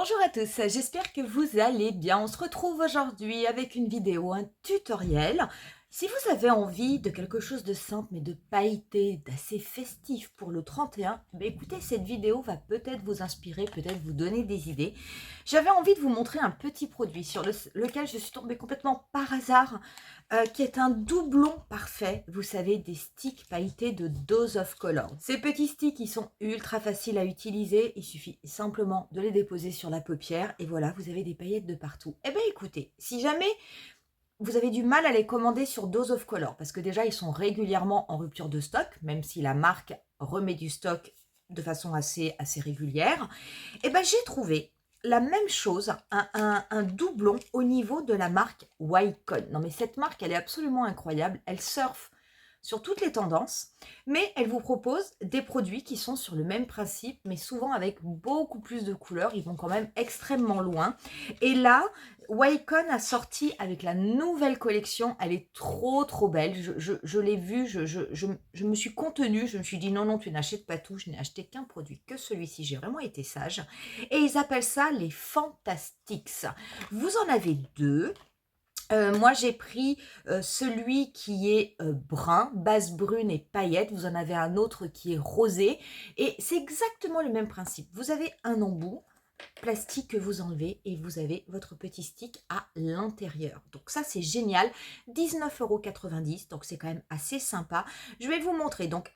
Bonjour à tous, j'espère que vous allez bien. On se retrouve aujourd'hui avec une vidéo, un tutoriel. Si vous avez envie de quelque chose de simple mais de pailleté, d'assez festif pour le 31, écoutez, cette vidéo va peut-être vous inspirer, peut-être vous donner des idées. J'avais envie de vous montrer un petit produit sur lequel je suis tombée complètement par hasard, qui est un doublon parfait, vous savez, des sticks pailletés de Dose of Color. Ces petits sticks, ils sont ultra faciles à utiliser, il suffit simplement de les déposer sur la paupière et voilà, vous avez des paillettes de partout. Eh bien écoutez, si jamais vous avez du mal à les commander sur Dose of Color, parce que déjà ils sont régulièrement en rupture de stock, même si la marque remet du stock de façon assez régulière, eh ben j'ai trouvé la même chose, un doublon au niveau de la marque Wacom. Non mais cette marque, elle est absolument incroyable. Elle surfe sur toutes les tendances, mais elle vous propose des produits qui sont sur le même principe, mais souvent avec beaucoup plus de couleurs. Ils vont quand même extrêmement loin. Et là, Wacom a sorti avec la nouvelle collection. Elle est trop belle. Je l'ai vue, je me suis contenue. Je me suis dit non, tu n'achètes pas tout. Je n'ai acheté qu'un produit, que celui-ci. J'ai vraiment été sage. Et ils appellent ça les Fantastics. Vous en avez deux. Moi, j'ai pris celui qui est brun, base brune et paillettes. Vous en avez un autre qui est rosé. Et c'est exactement le même principe. Vous avez un embout plastique que vous enlevez et vous avez votre petit stick à l'intérieur. Donc ça, c'est génial. 19,90 €, donc c'est quand même assez sympa. Je vais vous montrer. Donc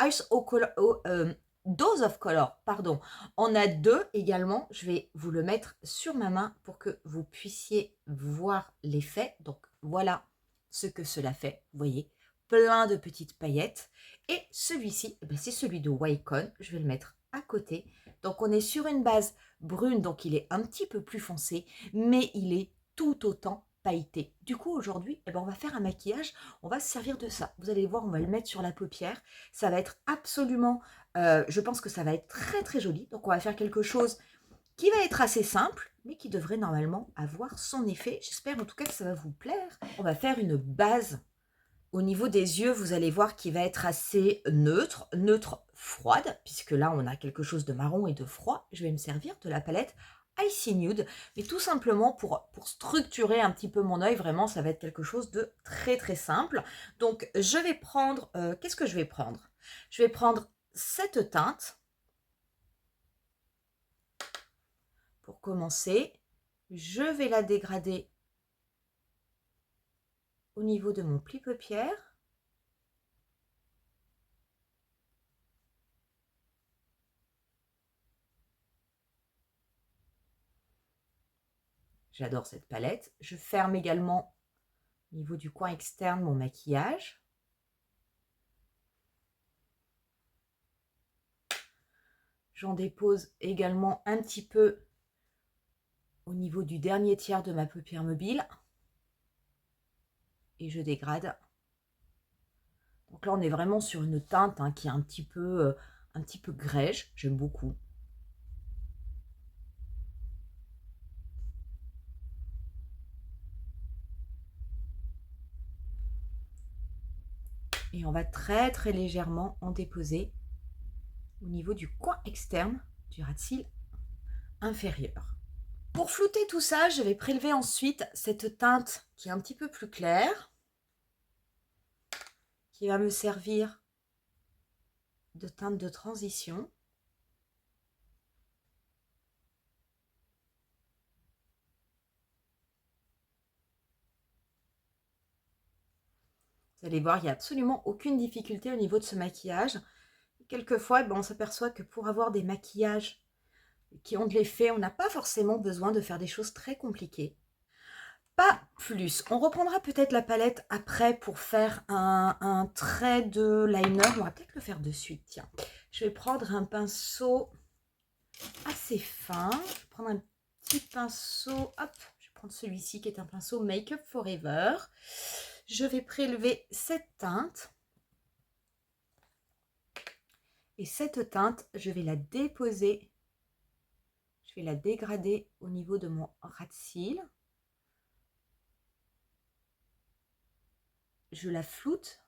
Dose of Color, pardon. On a deux également. Je vais vous le mettre sur ma main pour que vous puissiez voir l'effet. Donc voilà ce que cela fait. Vous voyez, plein de petites paillettes. Et celui-ci, c'est celui de Wacom. Je vais le mettre à côté. Donc on est sur une base brune, donc il est un petit peu plus foncé, mais il est tout autant pailleté. Du coup, aujourd'hui, on va faire un maquillage, on va se servir de ça. Vous allez voir, on va le mettre sur la paupière. Ça va être absolument, je pense que ça va être très joli. Donc, on va faire quelque chose qui va être assez simple, mais qui devrait normalement avoir son effet. J'espère en tout cas que ça va vous plaire. On va faire une base au niveau des yeux, vous allez voir qu'il va être assez neutre froide, puisque là, on a quelque chose de marron et de froid. Je vais me servir de la palette Icy Nude, mais tout simplement pour structurer un petit peu mon œil. Vraiment, ça va être quelque chose de très simple. Donc, je vais prendre... qu'est-ce que je vais prendre? Je vais prendre cette teinte. Pour commencer, je vais la dégrader au niveau de mon pli paupière. J'adore cette palette. Je ferme également au niveau du coin externe mon maquillage. J'en dépose également un petit peu au niveau du dernier tiers de ma paupière mobile. Et je dégrade. Donc là, on est vraiment sur une teinte qui est un petit peu grège. J'aime beaucoup. Et on va très légèrement en déposer au niveau du coin externe du ras de cils inférieur. Pour flouter tout ça, je vais prélever ensuite cette teinte qui est un petit peu plus claire, qui va me servir de teinte de transition. Vous allez voir, il n'y a absolument aucune difficulté au niveau de ce maquillage. Quelquefois, on s'aperçoit que pour avoir des maquillages qui ont de l'effet, on n'a pas forcément besoin de faire des choses très compliquées. Pas plus. On reprendra peut-être la palette après pour faire un trait de liner. On va peut-être le faire de suite, tiens. Je vais prendre un pinceau assez fin. Je vais prendre un petit pinceau. Hop, je vais prendre celui-ci qui est un pinceau Make Up Forever. Je vais prélever cette teinte. Et cette teinte, je vais la déposer, je vais la dégrader au niveau de mon ras de cils. Je la floute.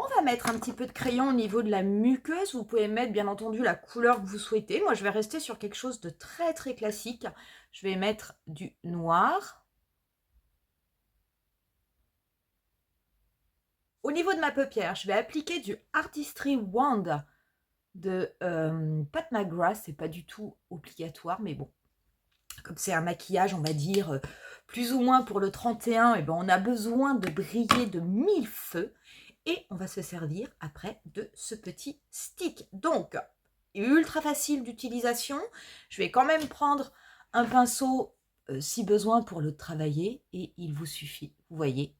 On va mettre un petit peu de crayon au niveau de la muqueuse. Vous pouvez mettre bien entendu la couleur que vous souhaitez. Moi, je vais rester sur quelque chose de très très classique. Je vais mettre du noir. Au niveau de ma paupière, je vais appliquer du Artistry Wand de Pat McGrath. C'est pas du tout obligatoire, mais bon. Comme c'est un maquillage, on va dire, plus ou moins pour le 31, et ben on a besoin de briller de 1000 feux. Et on va se servir après de ce petit stick. Donc, ultra facile d'utilisation. Je vais quand même prendre un pinceau si besoin pour le travailler. Et il vous suffit, vous voyez,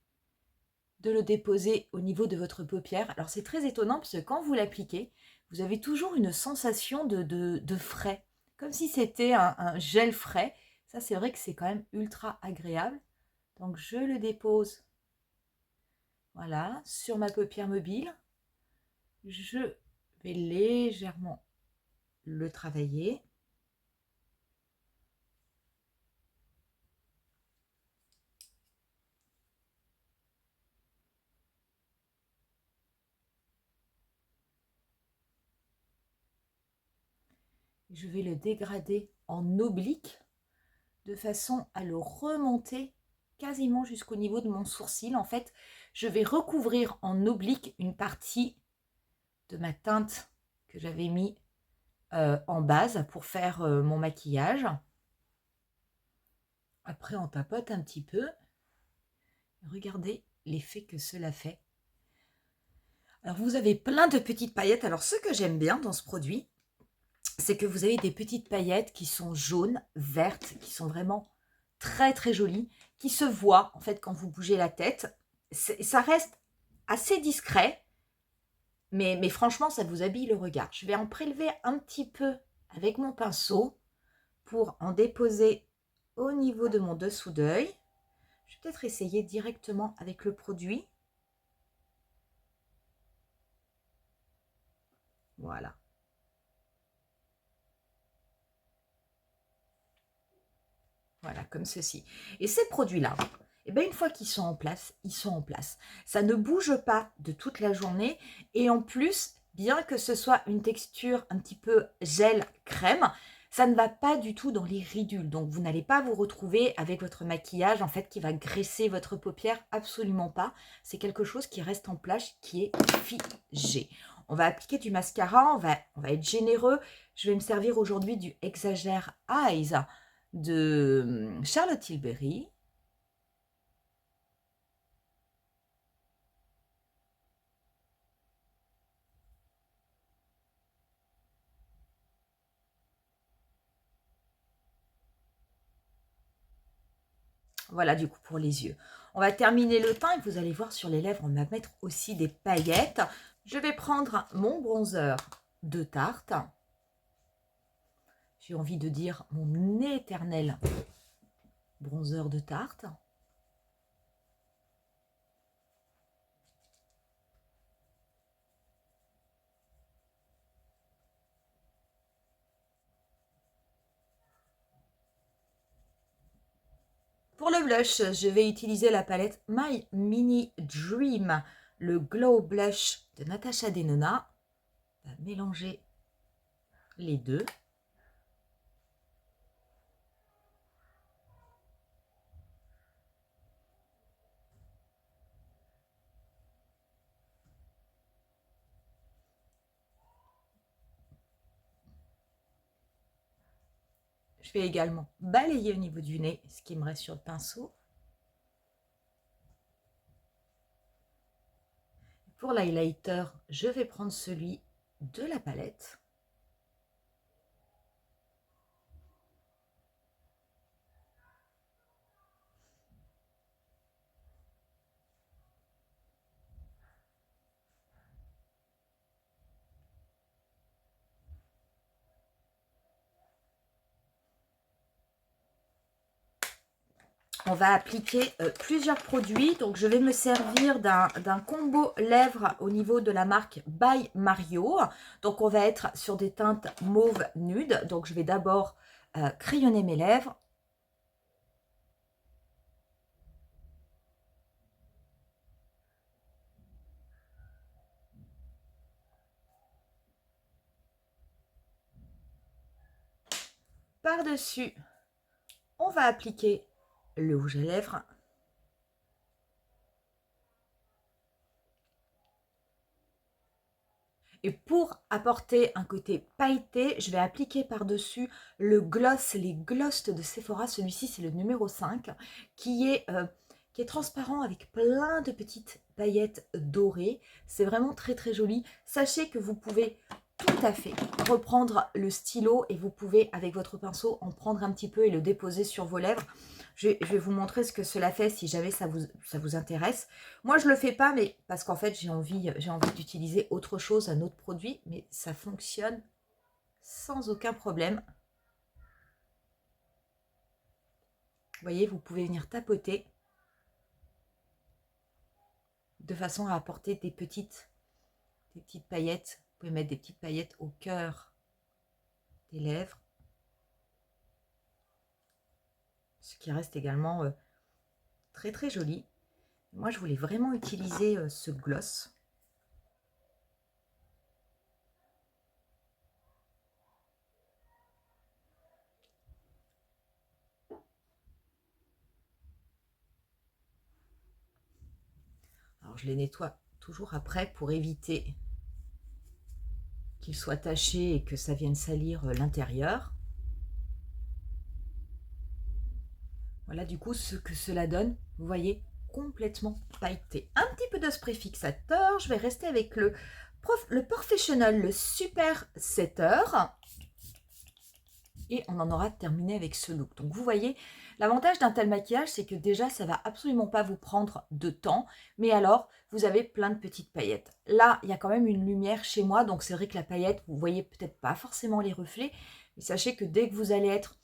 de le déposer au niveau de votre paupière. Alors c'est très étonnant parce que quand vous l'appliquez, vous avez toujours une sensation de frais. Comme si c'était un gel frais. Ça, c'est vrai que c'est quand même ultra agréable. Donc je le dépose, voilà, sur ma paupière mobile. Je vais légèrement le travailler. Je vais le dégrader en oblique de façon à le remonter quasiment jusqu'au niveau de mon sourcil. En fait, je vais recouvrir en oblique une partie de ma teinte que j'avais mis en base pour faire mon maquillage. Après, on tapote un petit peu. Regardez l'effet que cela fait. Alors, vous avez plein de petites paillettes. Alors, ce que j'aime bien dans ce produit, c'est que vous avez des petites paillettes qui sont jaunes, vertes, qui sont vraiment très très jolies, qui se voient en fait quand vous bougez la tête. Ça reste assez discret, mais franchement, ça vous habille le regard. Je vais en prélever un petit peu avec mon pinceau pour en déposer au niveau de mon dessous d'œil. Je vais peut-être essayer directement avec le produit. Voilà. Voilà, comme ceci. Et ces produits-là, eh bien, une fois qu'ils sont en place, ils sont en place. Ça ne bouge pas de toute la journée. Et en plus, bien que ce soit une texture un petit peu gel crème, ça ne va pas du tout dans les ridules. Donc, vous n'allez pas vous retrouver avec votre maquillage en fait qui va graisser votre paupière. Absolument pas. C'est quelque chose qui reste en place, qui est figé. On va appliquer du mascara. On va être généreux. Je vais me servir aujourd'hui du Exagère Eyes de Charlotte Tilbury. Voilà, du coup, pour les yeux. On va terminer le teint et vous allez voir sur les lèvres, on va mettre aussi des paillettes. Je vais prendre mon bronzer de Tarte. J'ai envie de dire mon éternel bronzer de Tarte. Pour le blush, je vais utiliser la palette My Mini Dream, le Glow Blush de Natasha Denona. On va mélanger les deux. Je vais également balayer au niveau du nez ce qui me reste sur le pinceau. Pour l'highlighter, je vais prendre celui de la palette. On va appliquer plusieurs produits. Donc, je vais me servir d'un combo lèvres au niveau de la marque By Mario. Donc, on va être sur des teintes mauve nude. Donc, je vais d'abord crayonner mes lèvres. Par-dessus, on va appliquer le rouge à lèvres. Et pour apporter un côté pailleté, je vais appliquer par-dessus le gloss, les gloss de Sephora. Celui-ci, c'est le numéro 5, qui est transparent avec plein de petites paillettes dorées. C'est vraiment très très joli. Sachez que vous pouvez tout à fait reprendre le stylo et vous pouvez, avec votre pinceau, en prendre un petit peu et le déposer sur vos lèvres. Je vais vous montrer ce que cela fait si jamais ça vous intéresse. Moi, je ne le fais pas, mais parce qu'en fait, j'ai envie d'utiliser autre chose, un autre produit, mais ça fonctionne sans aucun problème. Vous voyez, vous pouvez venir tapoter de façon à apporter des petites paillettes. Vous pouvez mettre des petites paillettes au cœur des lèvres. Ce qui reste également très très joli. Moi, je voulais vraiment utiliser ce gloss. Alors, je les nettoie toujours après pour éviter qu'ils soient tachés et que ça vienne salir l'intérieur. Voilà du coup ce que cela donne, vous voyez, complètement pailleté. Un petit peu de spray fixateur, je vais rester avec le Professional, le Super Setter. Et on en aura terminé avec ce look. Donc vous voyez, l'avantage d'un tel maquillage, c'est que déjà, ça va absolument pas vous prendre de temps. Mais alors, vous avez plein de petites paillettes. Là, il y a quand même une lumière chez moi. Donc c'est vrai que la paillette, vous voyez peut-être pas forcément les reflets. Mais sachez que dès que vous allez être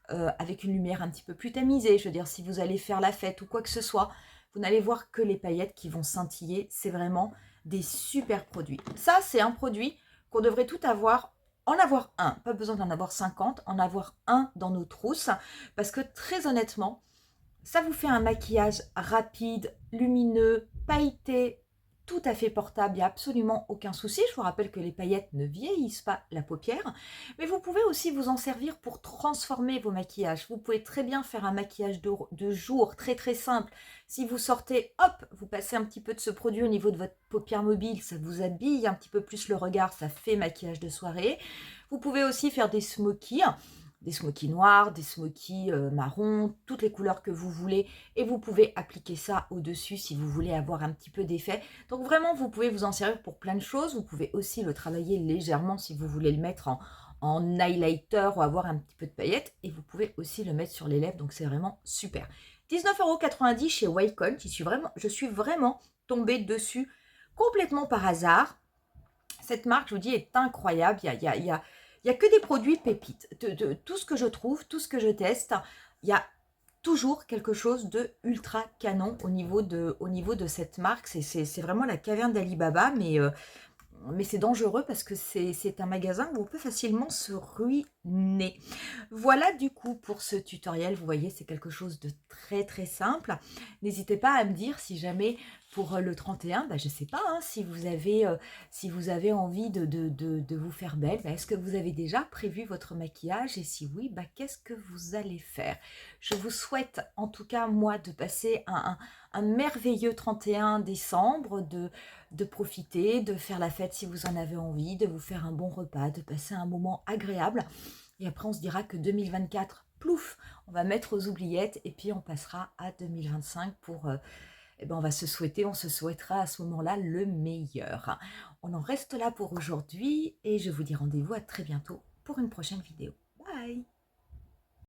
avec une lumière un petit peu plus tamisée, je veux dire, si vous allez faire la fête ou quoi que ce soit, vous n'allez voir que les paillettes qui vont scintiller. C'est vraiment des super produits. Ça, c'est un produit qu'on devrait tout avoir, en avoir un, pas besoin d'en avoir 50, en avoir un dans nos trousses, parce que très honnêtement, ça vous fait un maquillage rapide, lumineux, pailleté, tout à fait portable, il n'y a absolument aucun souci. Je vous rappelle que les paillettes ne vieillissent pas la paupière, mais vous pouvez aussi vous en servir pour transformer vos maquillages. Vous pouvez très bien faire un maquillage de jour très très simple. Si vous sortez, hop, vous passez un petit peu de ce produit au niveau de votre paupière mobile, ça vous habille un petit peu plus le regard, ça fait maquillage de soirée. Vous pouvez aussi faire des smokies noirs, des smokies marrons, toutes les couleurs que vous voulez. Et vous pouvez appliquer ça au-dessus si vous voulez avoir un petit peu d'effet. Donc vraiment, vous pouvez vous en servir pour plein de choses. Vous pouvez aussi le travailler légèrement si vous voulez le mettre en highlighter ou avoir un petit peu de paillettes. Et vous pouvez aussi le mettre sur les lèvres. Donc c'est vraiment super. 19,90 € chez Wacom. Je suis vraiment tombée dessus complètement par hasard. Cette marque, je vous dis, est incroyable. Il y a que des produits pépites. De tout ce que je trouve, tout ce que je teste, il y a toujours quelque chose de ultra canon au niveau de cette marque. C'est vraiment la caverne d'Alibaba, mais c'est dangereux parce que c'est un magasin où on peut facilement se ruiner. Voilà du coup pour ce tutoriel. Vous voyez, c'est quelque chose de très très simple. N'hésitez pas à me dire si jamais pour le 31, je ne sais pas, hein, si vous avez envie de vous faire belle, est-ce que vous avez déjà prévu votre maquillage? Et si oui, qu'est-ce que vous allez faire? Je vous souhaite en tout cas, moi, de passer un merveilleux 31 décembre, de profiter, de faire la fête si vous en avez envie, de vous faire un bon repas, de passer un moment agréable. Et après, on se dira que 2024, plouf, on va mettre aux oubliettes et puis on passera à 2025 pour... on se souhaitera à ce moment-là le meilleur. On en reste là pour aujourd'hui et je vous dis rendez-vous à très bientôt pour une prochaine vidéo. Bye!